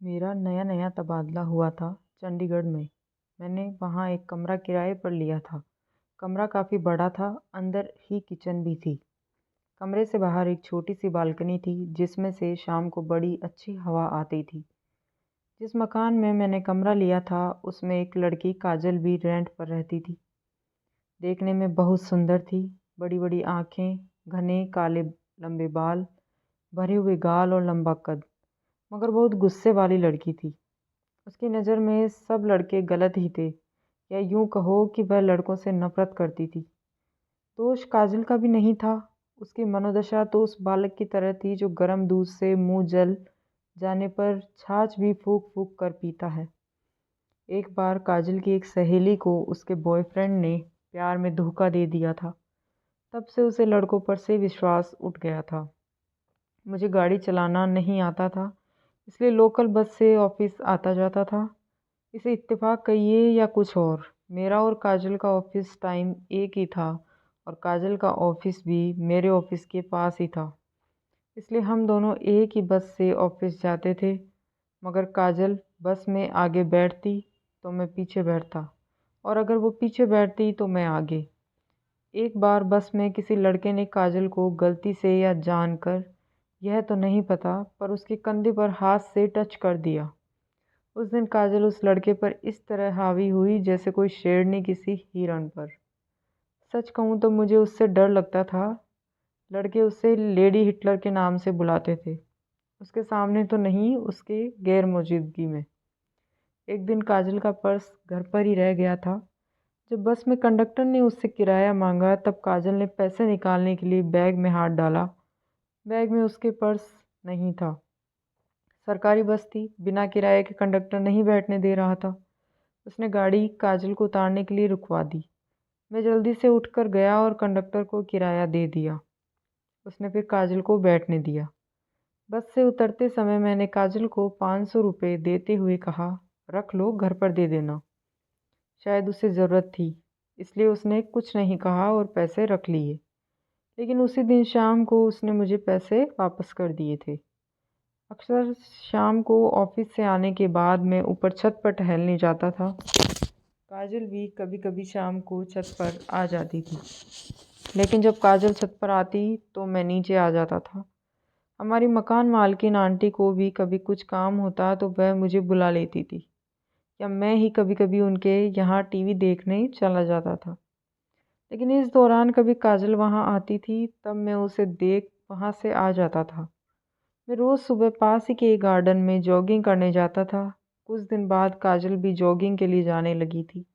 मेरा नया नया तबादला हुआ था चंडीगढ़ में। मैंने वहाँ एक कमरा किराए पर लिया था। कमरा काफ़ी बड़ा था, अंदर ही किचन भी थी। कमरे से बाहर एक छोटी सी बालकनी थी जिसमें से शाम को बड़ी अच्छी हवा आती थी। जिस मकान में मैंने कमरा लिया था उसमें एक लड़की काजल भी रेंट पर रहती थी। देखने में बहुत सुंदर थी, बड़ी बड़ी आँखें, घने काले लंबे बाल, भरे हुए गाल और लंबा कद, मगर बहुत गुस्से वाली लड़की थी। उसकी नज़र में सब लड़के गलत ही थे, या यूं कहो कि वह लड़कों से नफरत करती थी। दोष काजल का भी नहीं था। उसकी मनोदशा तो उस बालक की तरह थी जो गर्म दूध से मुंह जल जाने पर छाछ भी फूंक फूंक कर पीता है। एक बार काजल की एक सहेली को उसके बॉयफ्रेंड ने प्यार में धोखा दे दिया था। तब से उसे लड़कों पर से विश्वास उठ गया था। मुझे गाड़ी चलाना नहीं आता था, इसलिए लोकल बस से ऑफिस आता जाता था। इसे इत्तेफाक कहिए या कुछ और, मेरा और काजल का ऑफिस टाइम एक ही था और काजल का ऑफिस भी मेरे ऑफिस के पास ही था। इसलिए हम दोनों एक ही बस से ऑफिस जाते थे। मगर काजल बस में आगे बैठती तो मैं पीछे बैठता, और अगर वो पीछे बैठती तो मैं आगे। एक बार बस में किसी लड़के ने काजल को गलती से या जानकर, यह तो नहीं पता, पर उसके कंधे पर हाथ से टच कर दिया। उस दिन काजल उस लड़के पर इस तरह हावी हुई जैसे कोई शेरनी किसी हिरण पर। सच कहूँ तो मुझे उससे डर लगता था। लड़के उससे लेडी हिटलर के नाम से बुलाते थे, उसके सामने तो नहीं, उसके गैर मौजूदगी में। एक दिन काजल का पर्स घर पर ही रह गया था। जब बस में कंडक्टर ने उससे किराया मांगा तब काजल ने पैसे निकालने के लिए बैग में हाथ डाला। बैग में उसके पर्स नहीं था। सरकारी बस थी, बिना किराए के कंडक्टर नहीं बैठने दे रहा था। उसने गाड़ी काजल को उतारने के लिए रुकवा दी। मैं जल्दी से उठकर गया और कंडक्टर को किराया दे दिया। उसने फिर काजल को बैठने दिया। बस से उतरते समय मैंने काजल को 500 रुपये देते हुए कहा, रख लो, घर पर दे देना। शायद उसे ज़रूरत थी, इसलिए उसने कुछ नहीं कहा और पैसे रख लिए। लेकिन उसी दिन शाम को उसने मुझे पैसे वापस कर दिए थे। अक्सर शाम को ऑफिस से आने के बाद मैं ऊपर छत पर टहलने जाता था। काजल भी कभी कभी शाम को छत पर आ जाती थी, लेकिन जब काजल छत पर आती तो मैं नीचे आ जाता था। हमारी मकान मालकिन आंटी को भी कभी कुछ काम होता तो वह मुझे बुला लेती थी, या मैं ही कभी कभी उनके यहाँ टीवी देखने चला जाता था। लेकिन इस दौरान कभी काजल वहाँ आती थी, तब मैं उसे देख वहाँ से आ जाता था। मैं रोज़ सुबह पास ही के गार्डन में जॉगिंग करने जाता था। कुछ दिन बाद काजल भी जॉगिंग के लिए जाने लगी थी।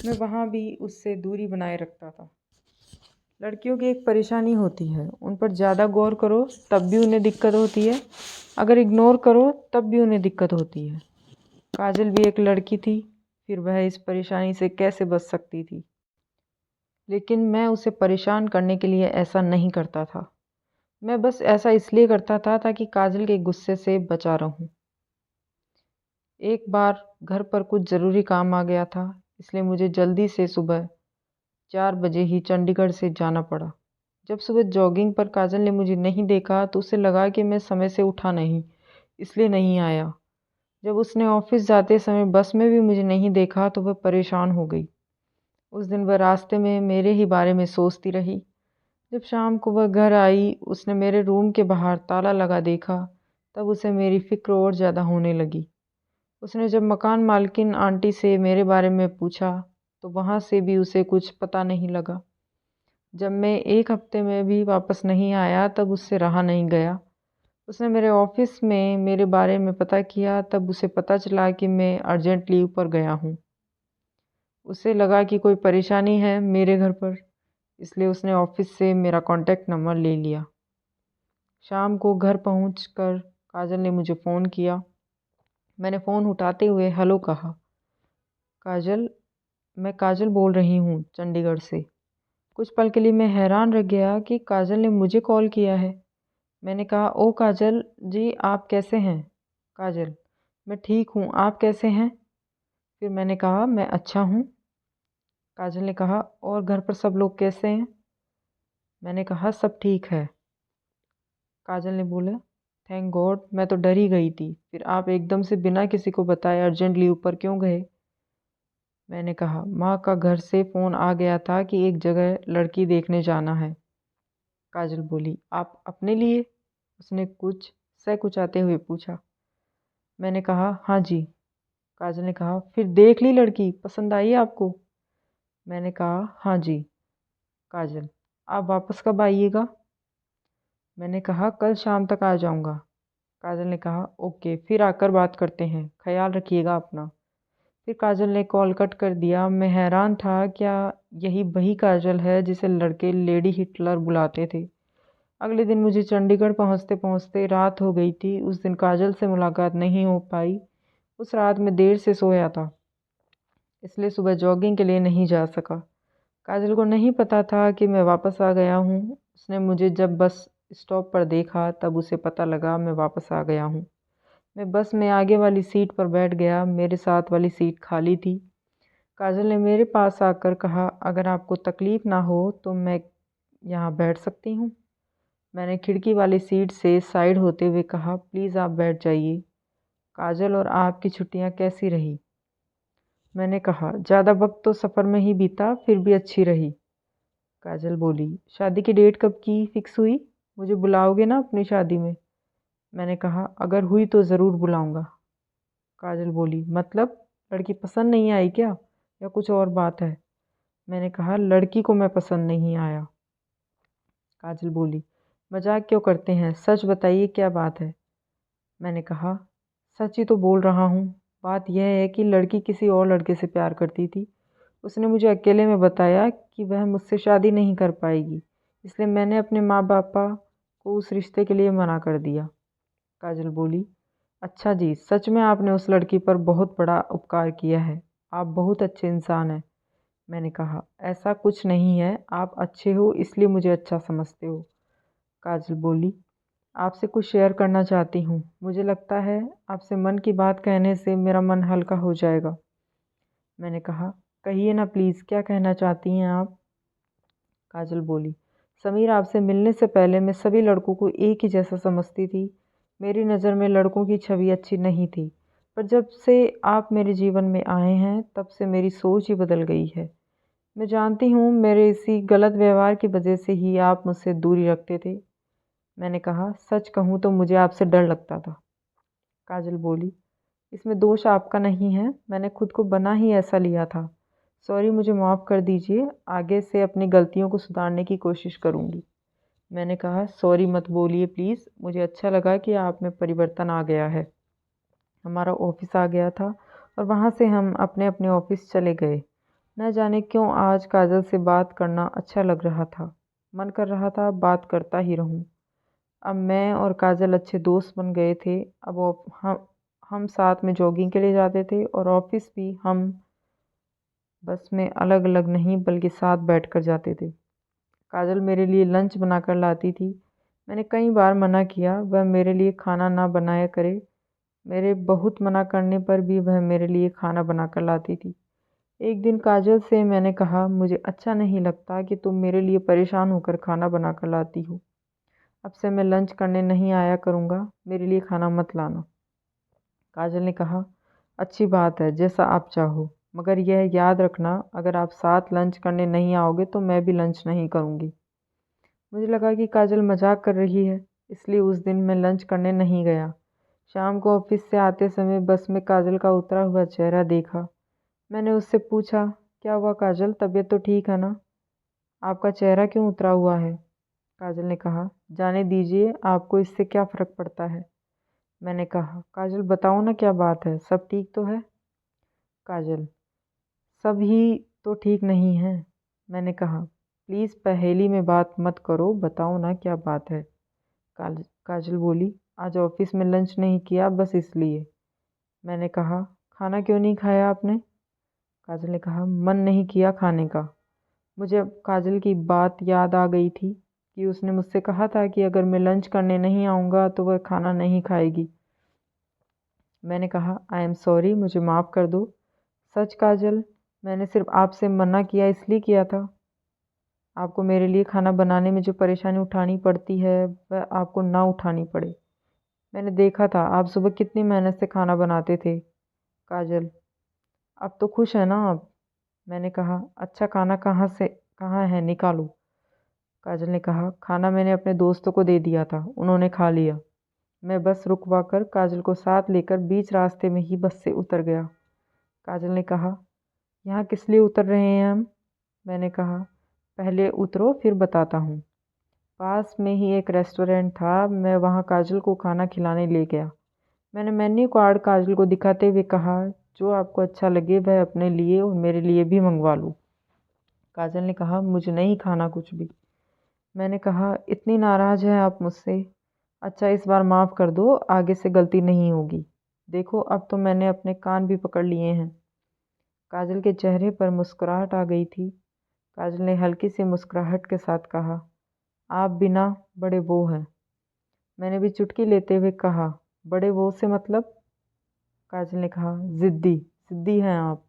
मैं वहाँ भी उससे दूरी बनाए रखता था। लड़कियों की एक परेशानी होती है, उन पर ज़्यादा गौर करो तब भी उन्हें दिक्कत होती है, अगर इग्नोर करो तब भी उन्हें दिक्कत होती है। काजल भी एक लड़की थी, फिर वह इस परेशानी से कैसे बच सकती थी। लेकिन मैं उसे परेशान करने के लिए ऐसा नहीं करता था। मैं बस ऐसा इसलिए करता था ताकि काजल के गुस्से से बचा रहूं। एक बार घर पर कुछ ज़रूरी काम आ गया था, इसलिए मुझे जल्दी से सुबह 4 बजे ही चंडीगढ़ से जाना पड़ा। जब सुबह जॉगिंग पर काजल ने मुझे नहीं देखा तो उसे लगा कि मैं समय से उठा नहीं, इसलिए नहीं आया। जब उसने ऑफिस जाते समय बस में भी मुझे नहीं देखा तो वह परेशान हो गई। उस दिन वह रास्ते में मेरे ही बारे में सोचती रही। जब शाम को वह घर आई, उसने मेरे रूम के बाहर ताला लगा देखा, तब उसे मेरी फिक्र और ज़्यादा होने लगी। उसने जब मकान मालकिन आंटी से मेरे बारे में पूछा तो वहाँ से भी उसे कुछ पता नहीं लगा। जब मैं एक हफ्ते में भी वापस नहीं आया तब उससे रहा नहीं गया। उसने मेरे ऑफिस में मेरे बारे में पता किया, तब उसे पता चला कि मैं अर्जेंट लीव पर गया हूँ। उसे लगा कि कोई परेशानी है मेरे घर पर, इसलिए उसने ऑफिस से मेरा कॉन्टैक्ट नंबर ले लिया। शाम को घर पहुंचकर काजल ने मुझे फ़ोन किया। मैंने फ़ोन उठाते हुए हेलो कहा। काजल, मैं काजल बोल रही हूँ चंडीगढ़ से। कुछ पल के लिए मैं हैरान रह गया कि काजल ने मुझे कॉल किया है। मैंने कहा, ओ काजल जी, आप कैसे हैं? काजल, मैं ठीक हूँ, आप कैसे हैं? फिर मैंने कहा, मैं अच्छा हूँ। काजल ने कहा, और घर पर सब लोग कैसे हैं? मैंने कहा, सब ठीक है। काजल ने बोला, थैंक गॉड, मैं तो डर ही गई थी। फिर आप एकदम से बिना किसी को बताए अर्जेंट लीव पर क्यों गए? मैंने कहा, माँ का घर से फ़ोन आ गया था कि एक जगह लड़की देखने जाना है। काजल बोली, आप अपने लिए? उसने कुछ सकुचाते हुए पूछा। मैंने कहा, हाँ जी। काजल ने कहा, फिर देख ली लड़की, पसंद आई आपको? मैंने कहा, हाँ जी। काजल, आप वापस कब आइएगा? मैंने कहा, कल शाम तक आ जाऊंगा। काजल ने कहा, ओके, फिर आकर बात करते हैं, ख्याल रखिएगा अपना। फिर काजल ने कॉल कट कर दिया। मैं हैरान था, क्या यही वही काजल है जिसे लड़के लेडी हिटलर बुलाते थे? अगले दिन मुझे चंडीगढ़ पहुंचते पहुंचते रात हो गई थी। उस दिन काजल से मुलाकात नहीं हो पाई। उस रात मैं देर से सोया था, इसलिए सुबह जॉगिंग के लिए नहीं जा सका। काजल को नहीं पता था कि मैं वापस आ गया हूँ। उसने मुझे जब बस स्टॉप पर देखा तब उसे पता लगा मैं वापस आ गया हूँ। मैं बस में आगे वाली सीट पर बैठ गया। मेरे साथ वाली सीट खाली थी। काजल ने मेरे पास आकर कहा, अगर आपको तकलीफ़ ना हो तो मैं यहाँ बैठ सकती हूँ? मैंने खिड़की वाली सीट से साइड होते हुए कहा, प्लीज़ आप बैठ जाइए। काजल, और आपकी छुट्टियाँ कैसी रही? मैंने कहा, ज़्यादा वक्त तो सफ़र में ही बीता, फिर भी अच्छी रही। काजल बोली, शादी की डेट कब की फिक्स हुई? मुझे बुलाओगे ना अपनी शादी में? मैंने कहा, अगर हुई तो ज़रूर बुलाऊंगा। काजल बोली, मतलब लड़की पसंद नहीं आई क्या, या कुछ और बात है? मैंने कहा, लड़की को मैं पसंद नहीं आया। काजल बोली, मजाक क्यों करते हैं, सच बताइए क्या बात है? मैंने कहा, सच ही तो बोल रहा हूँ। बात यह है कि लड़की किसी और लड़के से प्यार करती थी। उसने मुझे अकेले में बताया कि वह मुझसे शादी नहीं कर पाएगी, इसलिए मैंने अपने माँ बापा को उस रिश्ते के लिए मना कर दिया। काजल बोली, अच्छा जी, सच में आपने उस लड़की पर बहुत बड़ा उपकार किया है। आप बहुत अच्छे इंसान हैं। मैंने कहा, ऐसा कुछ नहीं है, आप अच्छे हो इसलिए मुझे अच्छा समझते हो। काजल बोली, आपसे कुछ शेयर करना चाहती हूँ। मुझे लगता है आपसे मन की बात कहने से मेरा मन हल्का हो जाएगा। मैंने कहा, कहिए ना प्लीज़, क्या कहना चाहती हैं आप? काजल बोली, समीर, आपसे मिलने से पहले मैं सभी लड़कों को एक ही जैसा समझती थी। मेरी नज़र में लड़कों की छवि अच्छी नहीं थी, पर जब से आप मेरे जीवन में आए हैं तब से मेरी सोच ही बदल गई है। मैं जानती हूँ मेरे इसी गलत व्यवहार की वजह से ही आप मुझसे दूरी रखते थे। मैंने कहा, सच कहूँ तो मुझे आपसे डर लगता था। काजल बोली, इसमें दोष आपका नहीं है, मैंने खुद को बना ही ऐसा लिया था। सॉरी, मुझे माफ़ कर दीजिए, आगे से अपनी गलतियों को सुधारने की कोशिश करूँगी। मैंने कहा, सॉरी मत बोलिए प्लीज़, मुझे अच्छा लगा कि आप में परिवर्तन आ गया है। हमारा ऑफिस आ गया था और वहाँ से हम अपने अपने ऑफिस चले गए। न जाने क्यों आज काजल से बात करना अच्छा लग रहा था। मन कर रहा था बात करता ही रहूं। अब मैं और काजल अच्छे दोस्त बन गए थे। अब हम साथ में जॉगिंग के लिए जाते थे और ऑफिस भी हम बस में अलग अलग नहीं बल्कि साथ बैठकर जाते थे। काजल मेरे लिए लंच बनाकर लाती थी। मैंने कई बार मना किया वह मेरे लिए खाना ना बनाया करे। मेरे बहुत मना करने पर भी वह मेरे लिए खाना बनाकर लाती थी। एक दिन काजल से मैंने कहा, मुझे अच्छा नहीं लगता कि तुम मेरे लिए परेशान होकर खाना बनाकर लाती हो। अब से मैं लंच करने नहीं आया करूँगा, मेरे लिए खाना मत लाना। काजल ने कहा, अच्छी बात है, जैसा आप चाहो, मगर यह याद रखना, अगर आप साथ लंच करने नहीं आओगे तो मैं भी लंच नहीं करूँगी। मुझे लगा कि काजल मजाक कर रही है, इसलिए उस दिन मैं लंच करने नहीं गया। शाम को ऑफिस से आते समय बस में काजल का उतरा हुआ चेहरा देखा। मैंने उससे पूछा, क्या हुआ काजल, तबीयत तो ठीक है ना? आपका चेहरा क्यों उतरा हुआ है? काजल ने कहा, जाने दीजिए, आपको इससे क्या फ़र्क पड़ता है? मैंने कहा, काजल बताओ ना क्या बात है, सब ठीक तो है? काजल, सब ही तो ठीक नहीं है। मैंने कहा, प्लीज़ पहेली में बात मत करो, बताओ ना क्या बात है? काजल बोली, आज ऑफिस में लंच नहीं किया बस इसलिए। मैंने कहा, खाना क्यों नहीं खाया आपने? काजल ने कहा, मन नहीं किया खाने का। मुझे अब काजल की बात याद आ गई थी कि उसने मुझसे कहा था कि अगर मैं लंच करने नहीं आऊँगा तो वह खाना नहीं खाएगी। मैंने कहा, आई एम सॉरी, मुझे माफ़ कर दो। सच काजल, मैंने सिर्फ आपसे मना किया इसलिए किया था। आपको मेरे लिए खाना बनाने में जो परेशानी उठानी पड़ती है वह आपको ना उठानी पड़े। मैंने देखा था आप सुबह कितनी मेहनत से खाना बनाते थे। काजल: अब तो खुश है ना आप? मैंने कहा, अच्छा खाना कहाँ है, निकालो। काजल ने कहा, खाना मैंने अपने दोस्तों को दे दिया था, उन्होंने खा लिया। मैं बस रुकवाकर काजल को साथ लेकर बीच रास्ते में ही बस से उतर गया। काजल ने कहा, यहाँ किस लिए उतर रहे हैं हम? मैंने कहा, पहले उतरो फिर बताता हूँ। पास में ही एक रेस्टोरेंट था, मैं वहाँ काजल को खाना खिलाने ले गया। मैंने मेन्यू कार्ड काजल को दिखाते हुए कहा, जो आपको अच्छा लगे वह अपने लिए और मेरे लिए भी मंगवा लो। काजल ने कहा, मुझे नहीं खाना कुछ भी। मैंने कहा, इतनी नाराज़ हैं आप मुझसे? अच्छा इस बार माफ़ कर दो, आगे से गलती नहीं होगी। देखो अब तो मैंने अपने कान भी पकड़ लिए हैं। काजल के चेहरे पर मुस्कुराहट आ गई थी। काजल ने हल्की सी मुस्कुराहट के साथ कहा, आप बिना बड़े वो हैं। मैंने भी चुटकी लेते हुए कहा, बड़े वो से मतलब? काजल ने कहा, ज़िद्दी ज़िद्दी हैं आप।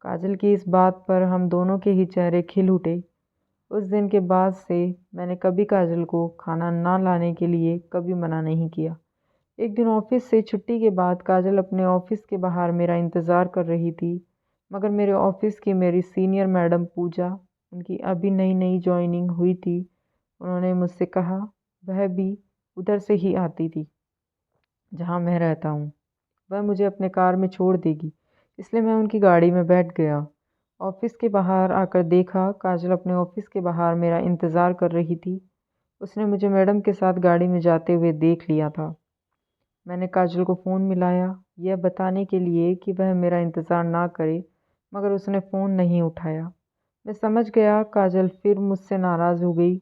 काजल की इस बात पर हम दोनों के ही चेहरे खिल उठे। उस दिन के बाद से मैंने कभी काजल को खाना ना लाने के लिए कभी मना नहीं किया। एक दिन ऑफिस से छुट्टी के बाद काजल अपने ऑफिस के बाहर मेरा इंतज़ार कर रही थी, मगर मेरे ऑफिस की मेरी सीनियर मैडम पूजा, उनकी अभी नई नई ज्वाइनिंग हुई थी, उन्होंने मुझसे कहा वह भी उधर से ही आती थी जहाँ मैं रहता हूँ। वह मुझे अपने कार में छोड़ देगी, इसलिए मैं उनकी गाड़ी में बैठ गया। ऑफिस के बाहर आकर देखा काजल अपने ऑफिस के बाहर मेरा इंतज़ार कर रही थी। उसने मुझे मैडम के साथ गाड़ी में जाते हुए देख लिया था। मैंने काजल को फ़ोन मिलाया, यह बताने के लिए कि वह मेरा इंतज़ार ना करे, मगर उसने फ़ोन नहीं उठाया। मैं समझ गया काजल फिर मुझसे नाराज़ हो गई,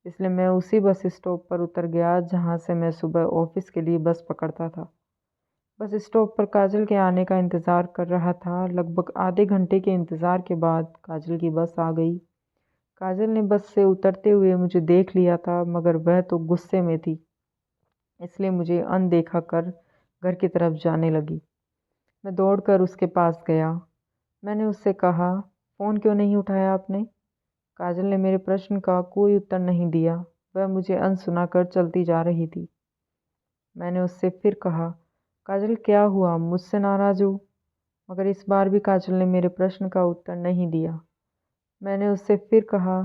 इसलिए मैं उसी बस स्टॉप पर उतर गया जहाँ से मैं सुबह ऑफिस के लिए बस पकड़ता था। बस स्टॉप पर काजल के आने का इंतज़ार कर रहा था। लगभग आधे घंटे के इंतज़ार के बाद काजल की बस आ गई। काजल ने बस से उतरते हुए मुझे देख लिया था, मगर वह तो गुस्से में थी, इसलिए मुझे अनदेखा कर घर की तरफ जाने लगी। मैं दौड़कर उसके पास गया। मैंने उससे कहा, फ़ोन क्यों नहीं उठाया आपने? काजल ने मेरे प्रश्न का कोई उत्तर नहीं दिया, वह मुझे अनसुना कर चलती जा रही थी। मैंने उससे फिर कहा, काजल क्या हुआ, मुझसे नाराज़ हो? मगर इस बार भी काजल ने मेरे प्रश्न का उत्तर नहीं दिया। मैंने उससे फिर कहा,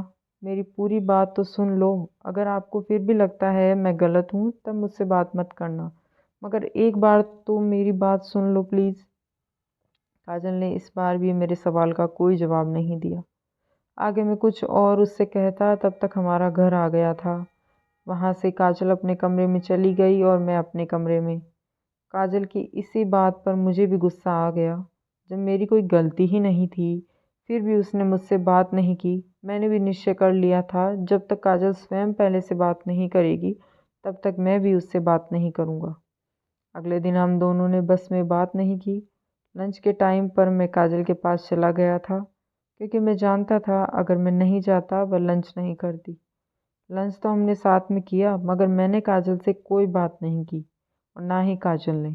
मेरी पूरी बात तो सुन लो, अगर आपको फिर भी लगता है मैं गलत हूँ तब मुझसे बात मत करना, मगर एक बार तो मेरी बात सुन लो प्लीज़। काजल ने इस बार भी मेरे सवाल का कोई जवाब नहीं दिया। आगे मैं कुछ और उससे कहता तब तक हमारा घर आ गया था। वहाँ से काजल अपने कमरे में चली गई और मैं अपने कमरे में। काजल की इसी बात पर मुझे भी गुस्सा आ गया। जब मेरी कोई गलती ही नहीं थी, फिर भी उसने मुझसे बात नहीं की। मैंने भी निश्चय कर लिया था, जब तक काजल स्वयं पहले से बात नहीं करेगी, तब तक मैं भी उससे बात नहीं करूँगा। अगले दिन हम दोनों ने बस में बात नहीं की। लंच के टाइम पर मैं काजल के पास चला गया था, क्योंकि मैं जानता था अगर मैं नहीं जाता वह लंच नहीं करती। लंच तो हमने साथ में किया, मगर मैंने काजल से कोई बात नहीं की और ना ही काजल ने।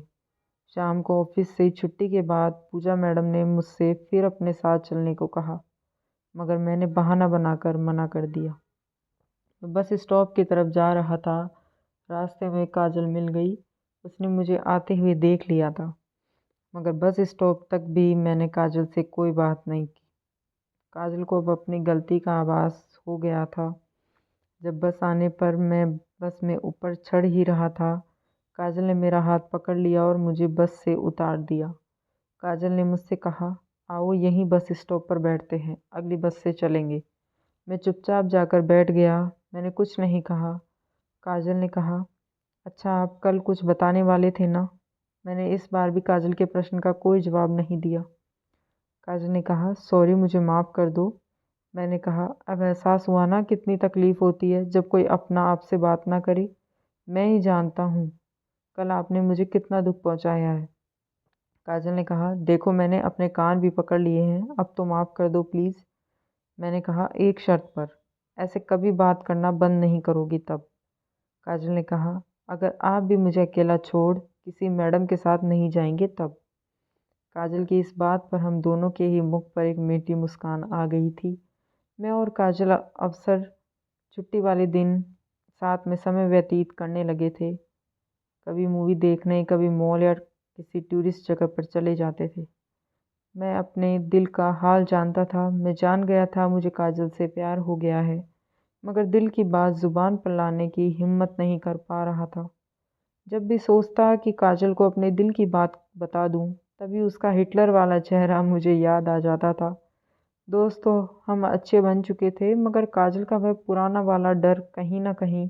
शाम को ऑफिस से छुट्टी के बाद पूजा मैडम ने मुझसे फिर अपने साथ चलने को कहा, मगर मैंने बहाना बनाकर मना कर दिया। मैं बस स्टॉप की तरफ जा रहा था, रास्ते में काजल मिल गई। उसने मुझे आते हुए देख लिया था, मगर बस स्टॉप तक भी मैंने काजल से कोई बात नहीं की। काजल को अब अपनी गलती का आभास हो गया था। जब बस आने पर मैं बस में ऊपर चढ़ ही रहा था, काजल ने मेरा हाथ पकड़ लिया और मुझे बस से उतार दिया। काजल ने मुझसे कहा, आओ यहीं बस स्टॉप पर बैठते हैं, अगली बस से चलेंगे। मैं चुपचाप जाकर बैठ गया। मैंने कुछ नहीं कहा। काजल ने कहा, अच्छा आप कल कुछ बताने वाले थे ना? मैंने इस बार भी काजल के प्रश्न का कोई जवाब नहीं दिया। काजल ने कहा, सॉरी मुझे माफ़ कर दो। मैंने कहा, अब एहसास हुआ ना कितनी तकलीफ़ होती है जब कोई अपना आपसे बात ना करे। मैं ही जानता हूँ कल आपने मुझे कितना दुख पहुँचाया है। काजल ने कहा, देखो मैंने अपने कान भी पकड़ लिए हैं, अब तो माफ़ कर दो प्लीज़। मैंने कहा, एक शर्त पर, ऐसे कभी बात करना बंद नहीं करोगी तब। काजल ने कहा, अगर आप भी मुझे अकेला छोड़ किसी मैडम के साथ नहीं जाएंगे तब। काजल की इस बात पर हम दोनों के ही मुख पर एक मीठी मुस्कान आ गई थी। मैं और काजल अक्सर छुट्टी वाले दिन साथ में समय व्यतीत करने लगे थे। कभी मूवी देखने, कभी मॉल या किसी टूरिस्ट जगह पर चले जाते थे। मैं अपने दिल का हाल जानता था। मैं जान गया था मुझे काजल से प्यार हो गया है, मगर दिल की बात ज़ुबान पर लाने की हिम्मत नहीं कर पा रहा था। जब भी सोचता कि काजल को अपने दिल की बात बता दूं, तभी उसका हिटलर वाला चेहरा मुझे याद आ जाता था। दोस्तों, हम अच्छे बन चुके थे, मगर काजल का वह पुराना वाला डर कहीं ना कहीं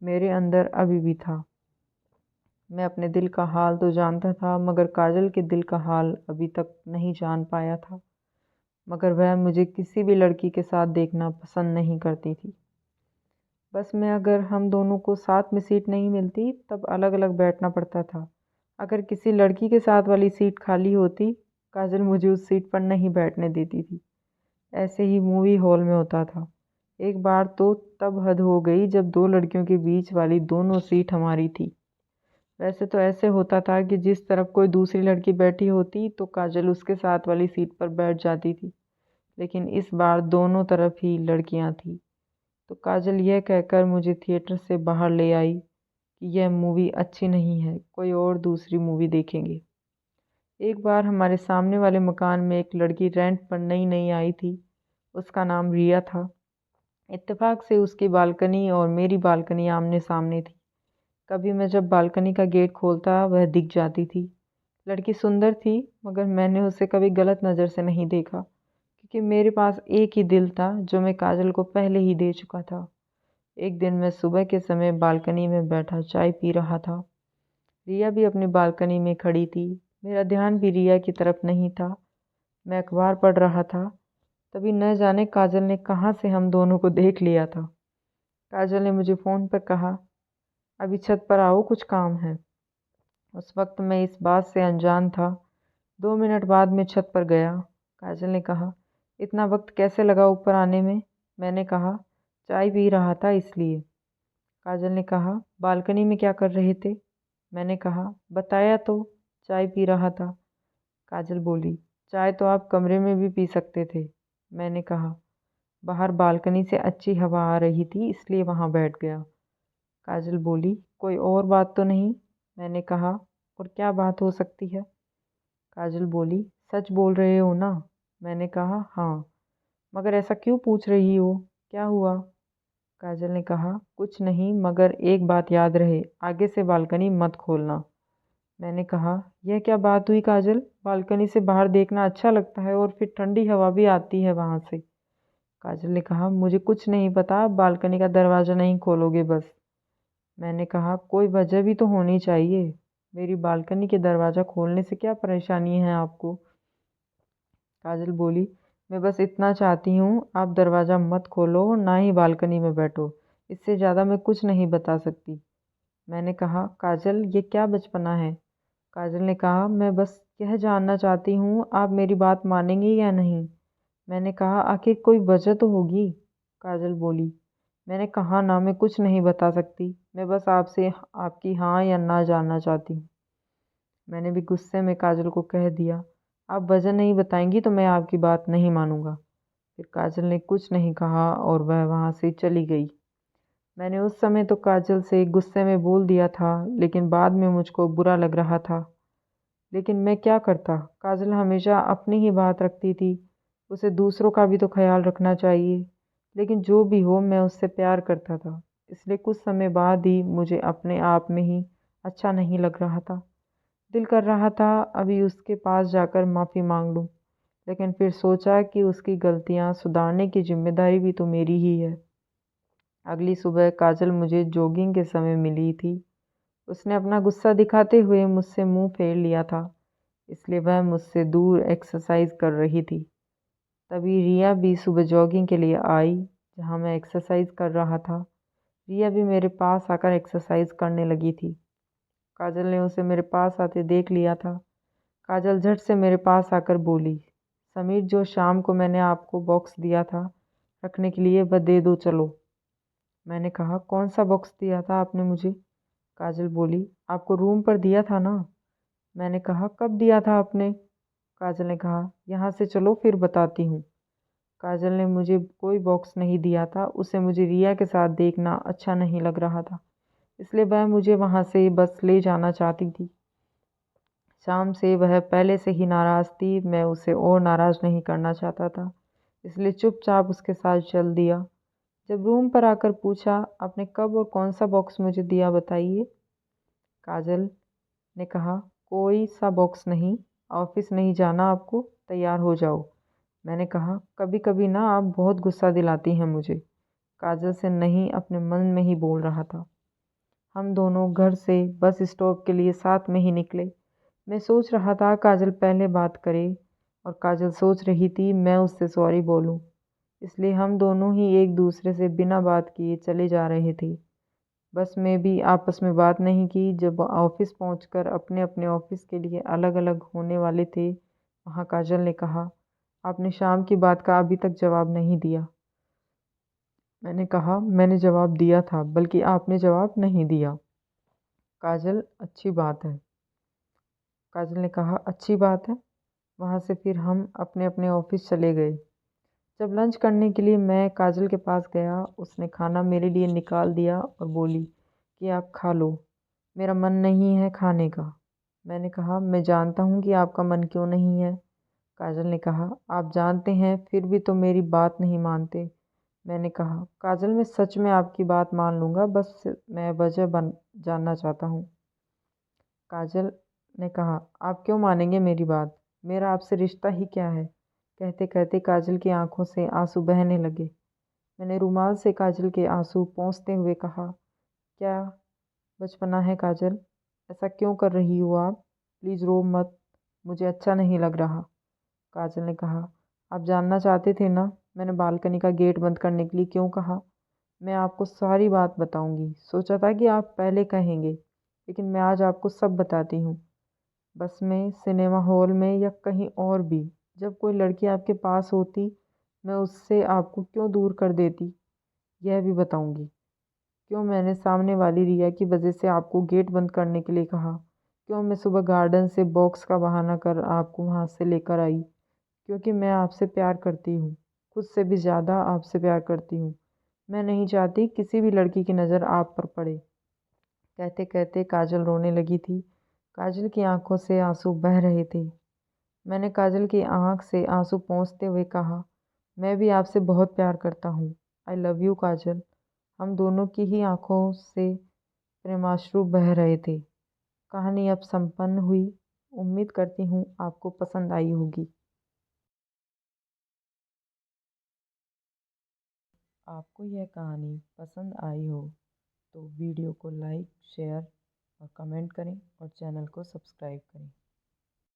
मेरे अंदर अभी भी था। मैं अपने दिल का हाल तो जानता था, मगर काजल के दिल का हाल अभी तक नहीं जान पाया था। मगर वह मुझे किसी भी लड़की के साथ देखना पसंद नहीं करती थी। बस मैं अगर हम दोनों को साथ में सीट नहीं मिलती, तब अलग अलग बैठना पड़ता था। अगर किसी लड़की के साथ वाली सीट खाली होती, काजल मुझे उस सीट पर नहीं बैठने देती थी। ऐसे ही मूवी हॉल में होता था। एक बार तो तब हद हो गई जब दो लड़कियों के बीच वाली दोनों सीट हमारी थी। वैसे तो ऐसे होता था कि जिस तरफ कोई दूसरी लड़की बैठी होती तो काजल उसके साथ वाली सीट पर बैठ जाती थी, लेकिन इस बार दोनों तरफ ही लड़कियां थीं। तो काजल यह कहकर मुझे थिएटर से बाहर ले आई कि यह मूवी अच्छी नहीं है, कोई और दूसरी मूवी देखेंगे। एक बार हमारे सामने वाले मकान में एक लड़की रेंट पर नई नई आई थी। उसका नाम रिया था। इत्तेफाक से उसकी बालकनी और मेरी बालकनी आमने सामने थी। कभी मैं जब बालकनी का गेट खोलता वह दिख जाती थी। लड़की सुंदर थी, मगर मैंने उसे कभी गलत नज़र से नहीं देखा, क्योंकि मेरे पास एक ही दिल था जो मैं काजल को पहले ही दे चुका था। एक दिन मैं सुबह के समय बालकनी में बैठा चाय पी रहा था। रिया भी अपनी बालकनी में खड़ी थी। मेरा ध्यान भी रिया की तरफ नहीं था। मैं अखबार पढ़ रहा था। तभी न जाने काजल ने कहाँ से हम दोनों को देख लिया था। काजल ने मुझे फ़ोन पर कहा, अभी छत पर आओ, कुछ काम है। उस वक्त मैं इस बात से अनजान था। 2 मिनट बाद मैं छत पर गया। काजल ने कहा, इतना वक्त कैसे लगा ऊपर आने में? मैंने कहा, चाय पी रहा था इसलिए। काजल ने कहा, बालकनी में क्या कर रहे थे? मैंने कहा, बताया तो, चाय पी रहा था। काजल बोली, चाय तो आप कमरे में भी पी सकते थे। मैंने कहा, बाहर बालकनी से अच्छी हवा आ रही थी इसलिए वहाँ बैठ गया। काजल बोली, कोई और बात तो नहीं? मैंने कहा, और क्या बात हो सकती है? काजल बोली, सच बोल रहे हो ना? मैंने कहा, हाँ। मगर ऐसा क्यों पूछ रही हो, क्या हुआ? काजल ने कहा, कुछ नहीं, मगर एक बात याद रहे, आगे से बालकनी मत खोलना। मैंने कहा, यह क्या बात हुई काजल? बालकनी से बाहर देखना अच्छा लगता है और फिर ठंडी हवा भी आती है वहाँ से। काजल ने कहा, मुझे कुछ नहीं पता, बालकनी का दरवाज़ा नहीं खोलोगे बस। मैंने कहा, कोई वजह भी तो होनी चाहिए। मेरी बालकनी के दरवाज़ा खोलने से क्या परेशानी है आपको? काजल बोली, मैं बस इतना चाहती हूँ, आप दरवाज़ा मत खोलो और ना ही बालकनी में बैठो। इससे ज़्यादा मैं कुछ नहीं बता सकती। मैंने कहा, काजल, ये क्या बचपना है? काजल ने कहा, मैं बस यह जानना चाहती हूँ आप मेरी बात मानेंगी या नहीं। मैंने कहा, आखिर कोई वजह तो होगी। काजल बोली, मैंने कहा ना, मैं कुछ नहीं बता सकती। मैं बस आपसे आपकी हाँ या ना जानना चाहती हूँ। मैंने भी गुस्से में काजल को कह दिया, आप वजह नहीं बताएंगी तो मैं आपकी बात नहीं मानूंगा। फिर काजल ने कुछ नहीं कहा और वह वहाँ से चली गई। मैंने उस समय तो काजल से गुस्से में बोल दिया था, लेकिन बाद में मुझको बुरा लग रहा था। लेकिन मैं क्या करता, काजल हमेशा अपनी ही बात रखती थी। उसे दूसरों का भी तो ख्याल रखना चाहिए। लेकिन जो भी हो, मैं उससे प्यार करता था, इसलिए कुछ समय बाद ही मुझे अपने आप में ही अच्छा नहीं लग रहा था। दिल कर रहा था अभी उसके पास जाकर माफ़ी मांग लूँ, लेकिन फिर सोचा कि उसकी गलतियाँ सुधारने की जिम्मेदारी भी तो मेरी ही है। अगली सुबह काजल मुझे जॉगिंग के समय मिली थी। उसने अपना गुस्सा दिखाते हुए मुझसे मुंह फेर लिया था, इसलिए वह मुझसे दूर एक्सरसाइज कर रही थी। तभी रिया भी सुबह जॉगिंग के लिए आई, जहाँ मैं एक्सरसाइज कर रहा था। रिया भी मेरे पास आकर एक्सरसाइज करने लगी थी। काजल ने उसे मेरे पास आते देख लिया था। काजल झट से मेरे पास आकर बोली, समीर, जो शाम को मैंने आपको बॉक्स दिया था रखने के लिए, वह दे दो चलो। मैंने कहा, कौन सा बॉक्स दिया था आपने मुझे? काजल बोली, आपको रूम पर दिया था ना। मैंने कहा, कब दिया था आपने? काजल ने कहा, यहाँ से चलो फिर बताती हूँ। काजल ने मुझे कोई बॉक्स नहीं दिया था। उसे मुझे रिया के साथ देखना अच्छा नहीं लग रहा था। इसलिए वह मुझे वहाँ से बस ले जाना चाहती थी। शाम से वह पहले से ही नाराज़ थी, मैं उसे और नाराज़ नहीं करना चाहता था, इसलिए चुपचाप उसके साथ चल दिया। जब रूम पर आकर पूछा, आपने कब और कौन सा बॉक्स मुझे दिया बताइए? काजल ने कहा, कोई सा बॉक्स नहीं, ऑफिस नहीं जाना आपको, तैयार हो जाओ। मैंने कहा, कभी कभी ना आप बहुत गुस्सा दिलाती हैं मुझे। काजल से नहीं, अपने मन में ही बोल रहा था। हम दोनों घर से बस स्टॉप के लिए साथ में ही निकले। मैं सोच रहा था काजल पहले बात करे, और काजल सोच रही थी मैं उससे सॉरी बोलूं। इसलिए हम दोनों ही एक दूसरे से बिना बात किए चले जा रहे थे। बस में भी आपस में बात नहीं की। जब ऑफिस पहुंचकर अपने अपने ऑफिस के लिए अलग अलग होने वाले थे, वहाँ काजल ने कहा, आपने शाम की बात का अभी तक जवाब नहीं दिया। मैंने कहा, मैंने जवाब दिया था, बल्कि आपने जवाब नहीं दिया। काजल, अच्छी बात है। काजल ने कहा, अच्छी बात है। वहाँ से फिर हम अपने अपने ऑफिस चले गए। जब लंच करने के लिए मैं काजल के पास गया, उसने खाना मेरे लिए निकाल दिया और बोली कि आप खा लो, मेरा मन नहीं है खाने का। मैंने कहा, मैं जानता हूँ कि आपका मन क्यों नहीं है। काजल ने कहा, आप जानते हैं फिर भी तो मेरी बात नहीं मानते। मैंने कहा, काजल, मैं सच में आपकी बात मान लूँगा, बस मैं वजह जानना चाहता हूँ। काजल ने कहा, आप क्यों मानेंगे मेरी बात, मेरा आपसे रिश्ता ही क्या है। कहते कहते काजल की आंखों से आंसू बहने लगे। मैंने रुमाल से काजल के आंसू पोंछते हुए कहा, क्या बचपना है काजल, ऐसा क्यों कर रही हो आप? प्लीज़ रो मत, मुझे अच्छा नहीं लग रहा। काजल ने कहा, आप जानना चाहते थे ना मैंने बालकनी का गेट बंद करने के लिए क्यों कहा? मैं आपको सारी बात बताऊंगी, सोचा था कि आप पहले कहेंगे, लेकिन मैं आज आपको सब बताती हूँ। बस में, सिनेमा हॉल में या कहीं और भी, जब कोई लड़की आपके पास होती, मैं उससे आपको क्यों दूर कर देती, यह भी बताऊंगी। क्यों मैंने सामने वाली रिया की वजह से आपको गेट बंद करने के लिए कहा। क्यों मैं सुबह गार्डन से बॉक्स का बहाना कर आपको वहाँ से लेकर आई। क्योंकि मैं आपसे प्यार करती हूँ, खुद से भी ज़्यादा आपसे प्यार करती हूँ। मैं नहीं चाहती किसी भी लड़की की नज़र आप पर पड़े। कहते कहते काजल रोने लगी थी। काजल की आंखों से आंसू बह रहे थे। मैंने काजल की आंख से आंसू पोंछते हुए कहा, मैं भी आपसे बहुत प्यार करता हूँ। आई लव यू काजल। हम दोनों की ही आंखों से प्रेमाश्रु बह रहे थे। कहानी अब संपन्न हुई। उम्मीद करती हूँ आपको पसंद आई होगी। आपको यह कहानी पसंद आई हो तो वीडियो को लाइक, शेयर और कमेंट करें और चैनल को सब्सक्राइब करें।